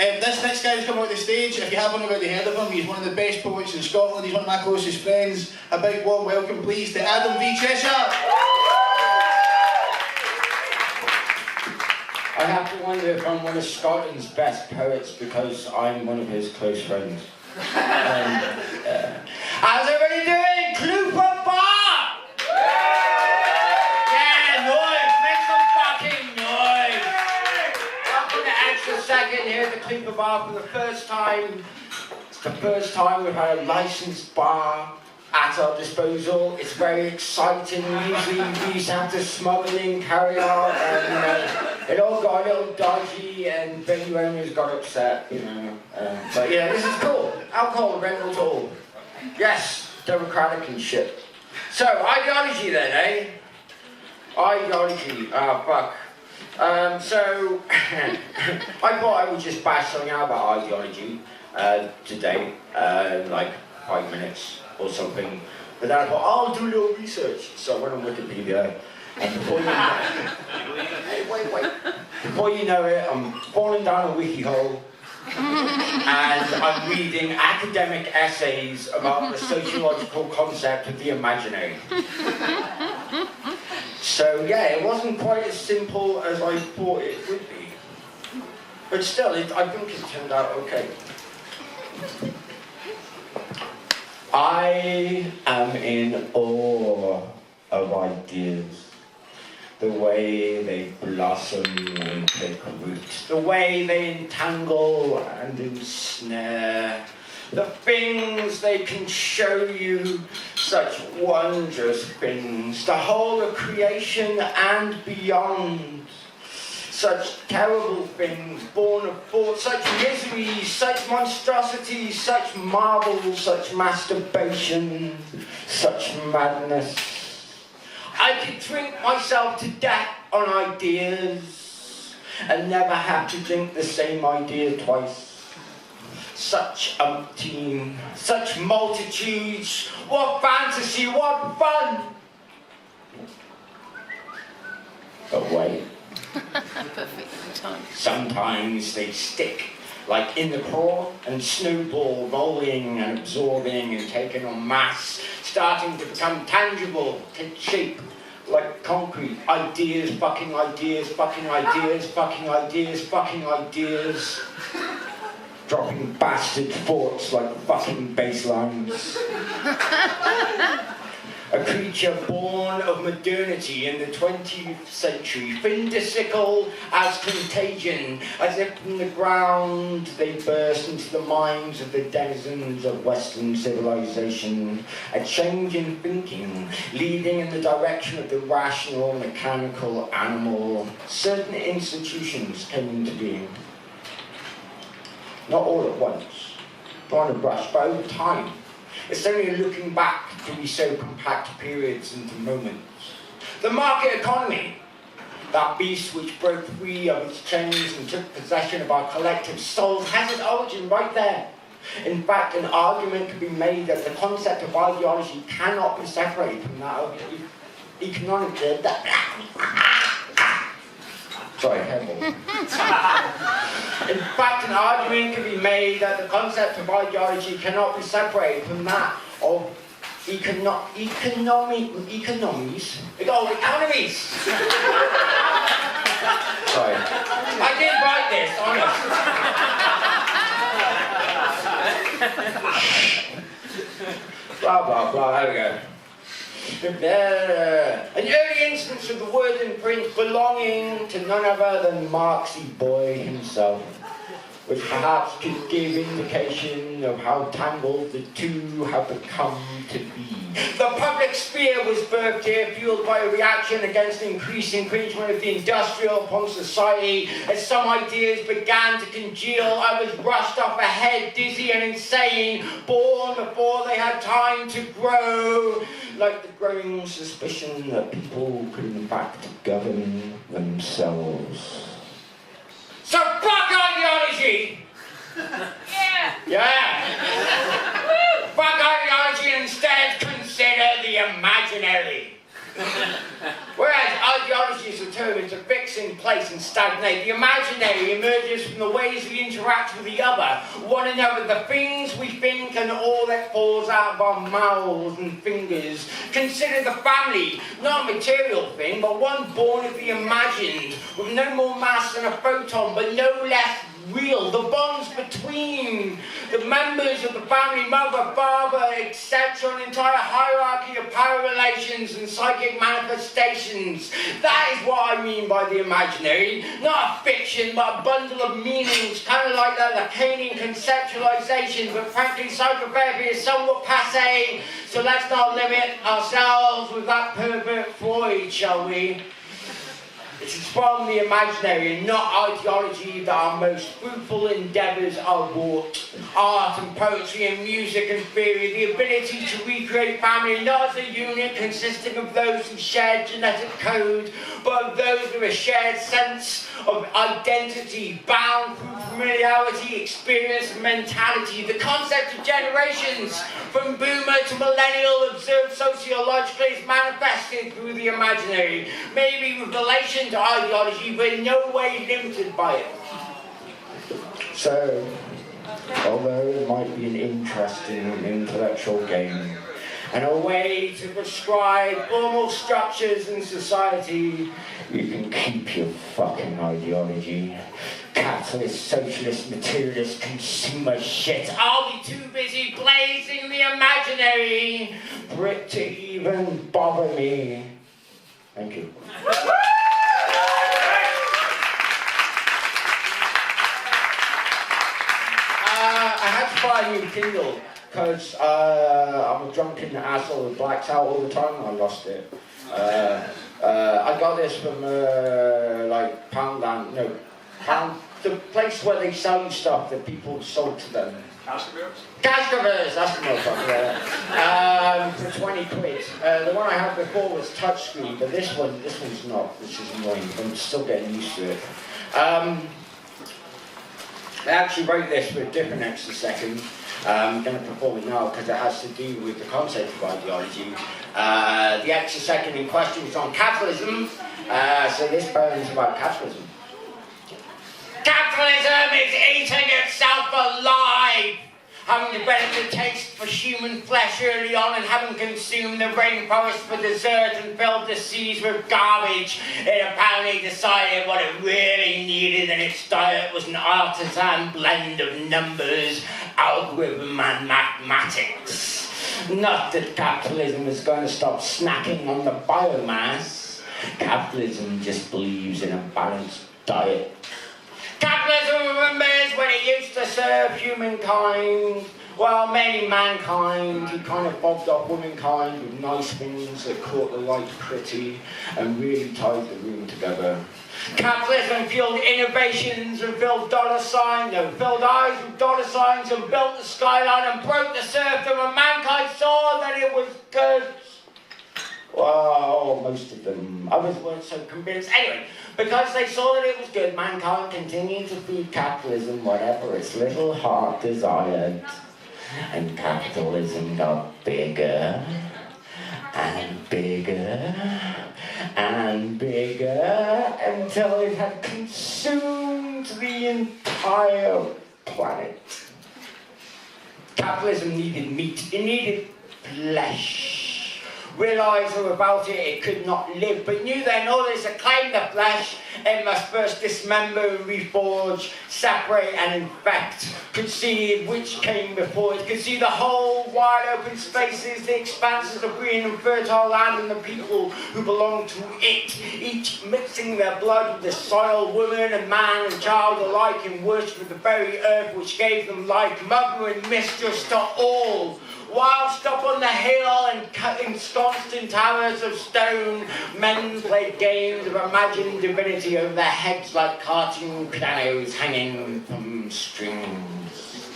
This next guy who's come out the stage, if you haven't already heard of him, he's one of the best poets in Scotland, he's one of my closest friends. A big warm welcome please to Adam v Cheshire. I have to wonder if I'm one of Scotland's best poets because I'm one of his close friends. How's everybody doing? Clooper Bar! Yeah, noise! Make some fucking noise! Up on the extra second here at the Clooper Bar for the first time. It's the first time we've had a licensed bar at our disposal. It's very exciting. Usually we used to have to smuggle in, carry out, and it all got a little dodgy and venue owners got upset, you know. But yeah, this is cool. Alcohol, rental tool. Yes, democratic and shit. So, ideology then, eh? Ideology, fuck. So, I thought I would just bash something out about ideology today, like 5 minutes or something. But then I thought, I'll do a little research. So I went on Wikipedia, and before you know it, hey, wait. Before you know it, I'm falling down a wiki hole, and I'm reading academic essays about the sociological concept of the imaginary. So yeah, it wasn't quite as simple as I thought it would be. But still, I think it turned out okay. I am in awe of ideas. The way they blossom and take root. The way they entangle and ensnare. The things they can show you, such wondrous things. The whole of creation and beyond. Such terrible things, born of thought, such miseries, such monstrosities, such marvels, such masturbation, such madness. I could drink myself to death on ideas and never have to drink the same idea twice. Such umpteen, such multitudes, what fantasy, what fun! But wait. Sometimes they stick, like in the core, and snowball, rolling and absorbing and taking on mass, starting to become tangible, take shape, like concrete. Ideas, fucking ideas, fucking ideas, fucking ideas, fucking ideas. Dropping bastard thoughts like fucking bass lines. A creature born of modernity in the 20th century, findicical as contagion, as if from the ground they burst into the minds of the denizens of Western civilization. A change in thinking, leading in the direction of the rational, mechanical animal. Certain institutions came into being. Not all at once, not on a brush, but over time. It's only looking back do we so compact periods into moments. The market economy, that beast which broke free of its chains and took possession of our collective souls, has its origin right there. In fact, an argument could be made that the concept of ideology cannot be separated from that of economic. Sorry, careful. In fact, an argument can be made that the concept of ideology cannot be separated from that of economies. Economies! Sorry. I did write this, honest. Blah, blah, blah, there we go. An early instance of the word in print belonging to none other than Marxy Boy himself, which perhaps could give indication of how tangled the two have become to be. The public sphere was birthed here, fueled by a reaction against the increasing infringement of the industrial upon society. As some ideas began to congeal, others rushed up ahead, dizzy and insane, born before they had time to grow, like the growing suspicion that people could in fact govern themselves. So fuck ideology! Yeah! Fuck ideology and instead consider the imaginary. Whereas ideology is a term, it's a fixed fix in place and stagnate. The imaginary emerges from the ways we interact with the other, one another, the things we think and all that falls out of our mouths and fingers. Consider the family, not a material thing, but one born of the imagined, with no more mass than a photon, but no less real. The bonds between the members of the family, mother, father, etc., an entire hierarchy of power relations and psychic manifestations. That is what I mean by the imaginary. Not a fiction, but a bundle of meanings, kind of like the Lacanian conceptualization, but frankly, psychotherapy is somewhat passé, so let's not limit ourselves with that pervert Freud, shall we? It is from the imaginary and not ideology that our most fruitful endeavours are wrought. Art and poetry and music and theory, the ability to recreate family not as a unit consisting of those who share genetic code, but of those with a shared sense of identity, bound through familiarity, experience, and mentality. The concept of generations, from boomer to millennial, observed sociologically, is manifested through the imaginary, maybe with relation to ideology, but in no way limited by it. So, although it might be an interesting intellectual game, and a way to prescribe formal structures in society, you can keep your fucking ideology. Capitalist, socialist, materialist, consumer shit. I'll be too busy blazing the imaginary for it to even bother me. Thank you. I had to buy a new Kindle because I'm a drunken asshole who blacks out all the time and I lost it. I got this from like Poundland, the place where they sell you stuff that people sold to them. Cascavers, that's the motherfucker. For 20 quid. The one I had before was touchscreen, but this one's not. This is annoying. I'm still getting used to it. I actually wrote this for a different extra-second. I'm going to perform it now because it has to do with the concept of ideology. The extra-second in question is on capitalism. So this poem is about capitalism. Capitalism is eating itself alive! Having developed a taste for human flesh early on and having consumed the rainforest for dessert and filled the seas with garbage, it apparently decided what it really needed in its diet was an artisan blend of numbers, algorithm and mathematics. Not that capitalism is going to stop snacking on the biomass. Capitalism just believes in a balanced diet. Capitalism remembers when it used to serve humankind, well, mainly mankind. He kind of bobbed off womankind with nice things that caught the light pretty and really tied the room together. Capitalism fueled innovations and filled filled eyes with dollar signs and built the skyline and broke the serfdom, and mankind saw that it was good. Well, most of them. Others weren't so convinced. Anyway, because they saw that it was good, mankind continued to feed capitalism whatever its little heart desired. And capitalism got bigger and bigger and bigger until it had consumed the entire planet. Capitalism needed meat. It needed flesh. Realised that without it, it could not live, but knew that in order to claim the flesh, it must first dismember and reforge, separate and infect. Could see which came before it, could see the whole wide open spaces, the expanses of green and fertile land and the people who belonged to it, each mixing their blood with the soil, woman and man and child alike in worship of the very earth which gave them life, mother and mistress to all. Whilst up on the hill and ensconced in towers of stone, men played games of imagined divinity over their heads like cartoon pianos hanging from strings.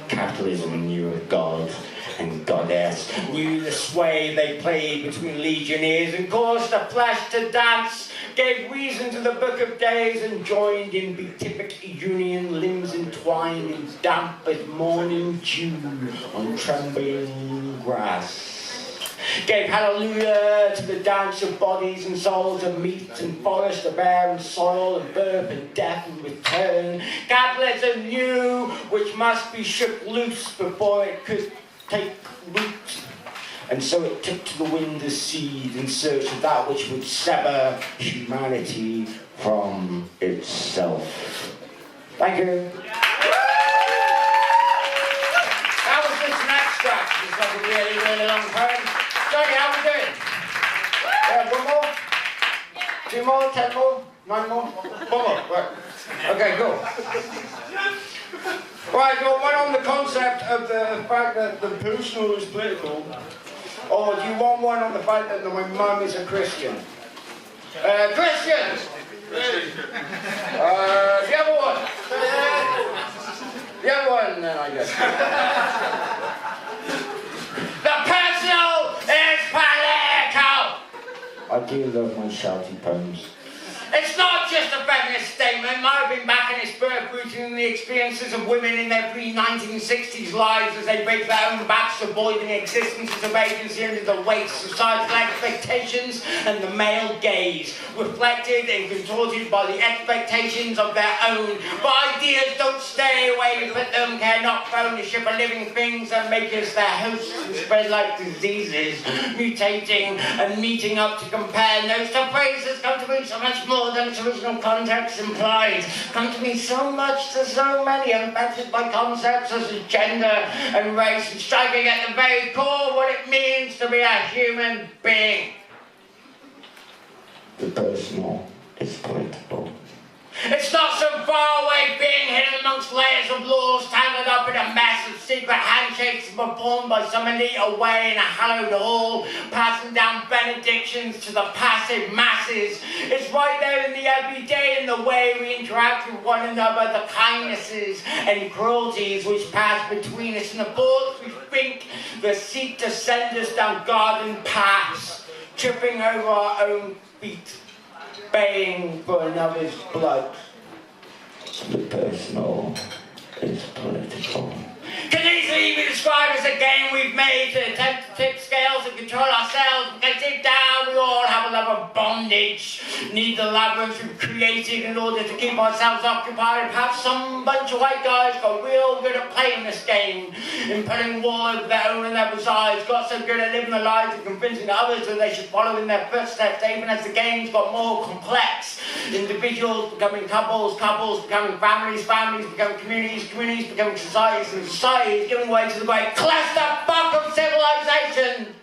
Capitalism knew of God and goddess, knew the sway they played between legionnaires and caused the flesh to dance, gave reason to the book of days and joined in beatific union, limbs entwined in damp as morning dew on trembling grass. Gave hallelujah to the dance of bodies and souls and meat and forest of air and soil and birth and death and return. Capitalism knew which must be shook loose before it could take root. And so it took to the wind a seed in search of that which would sever humanity from itself. Thank you. That was just an extract. It's like a really, really long poem. Johnny, how we doing? One more? 2 more? 10 more? 9 more? 1 more? Right. Okay, cool. Right, got one on the concept of the fact that the personal is political. Or do you want one on the fact that my mum is a Christian? Christians! The other one! The other one, then, I guess. The personal is political! I do love my shouty poems. It's not just a feminist statement. Might have been back in its birth rooted in the experiences of women in their pre-1960s lives as they break their own backs, avoiding existences of agency under the weight of societal expectations and the male gaze, reflected and contorted by the expectations of their own. But ideas don't stay away, but them care not for ownership of living things and make us their hosts and spread like diseases, mutating and meeting up to compare notes to phrases come to mean so much more than its original context implies. Come to mean so much to so many, unfettered by concepts such as gender and race, and striking at the very core what it means to be a human being. The personal is political. It's not some faraway being hidden amongst layers of laws, tangled up in a mess of secret handshakes performed by some elite away in a hallowed hall, passing down benedictions to the passive masses. It's right there in the everyday, in the way we interact with one another, the kindnesses and cruelties which pass between us, and the thoughts we think that seek to send us down garden paths, tripping over our own feet, baying for another's blood. The personal is political. Can easily be described as a game we've made to attempt to tip scales and control ourselves, because deep down we all have a love of bondage, need the labyrinth we've created in order to keep ourselves occupied, and perhaps some bunch of white guys got real good at playing this game, in putting wall over their own and their eyes, got so good at living their lives and convincing others that they should follow in their footsteps, even as the games got more complex. Individuals becoming couples, couples becoming families, families becoming communities, communities becoming societies, and societies giving way to the great clusterfuck of civilization.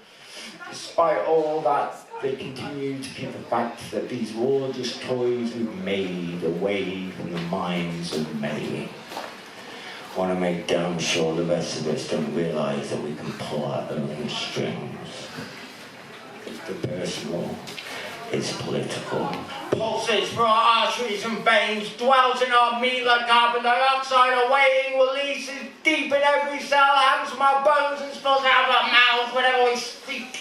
Despite all that, they continue to keep the fact that these were all just toys we've made away from the minds of many. Want to make damn sure the rest of us don't realise that we can pull our own strings. The personal is political. Pulses through our arteries and veins, dwells in our meat like carbon dioxide, awaiting releases deep in every cell, hangs from our bones and spills out of our mouths whenever we speak.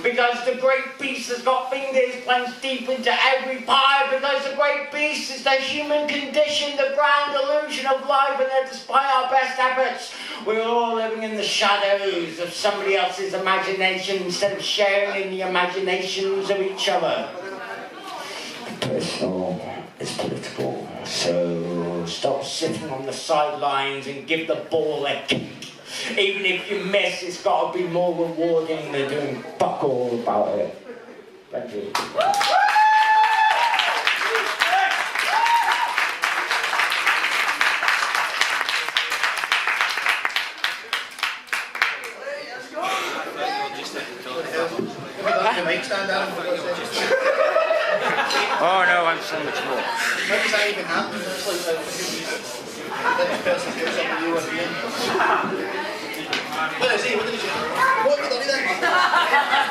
Because the great beast has got fingers plunged deep into every pie, because the great beast is the human condition, the grand illusion of life, and that despite our best efforts, we're all living in the shadows of somebody else's imagination instead of sharing in the imaginations of each other. Personal is political, so stop sitting on the sidelines and give the ball a kick. Even if you miss, it's got to be more rewarding than doing fuck all about it. Thank you. Oh no, I'm so much more. How does that even happen? It's like this person goes up and you are being. What is he? What did he do? What have you done then?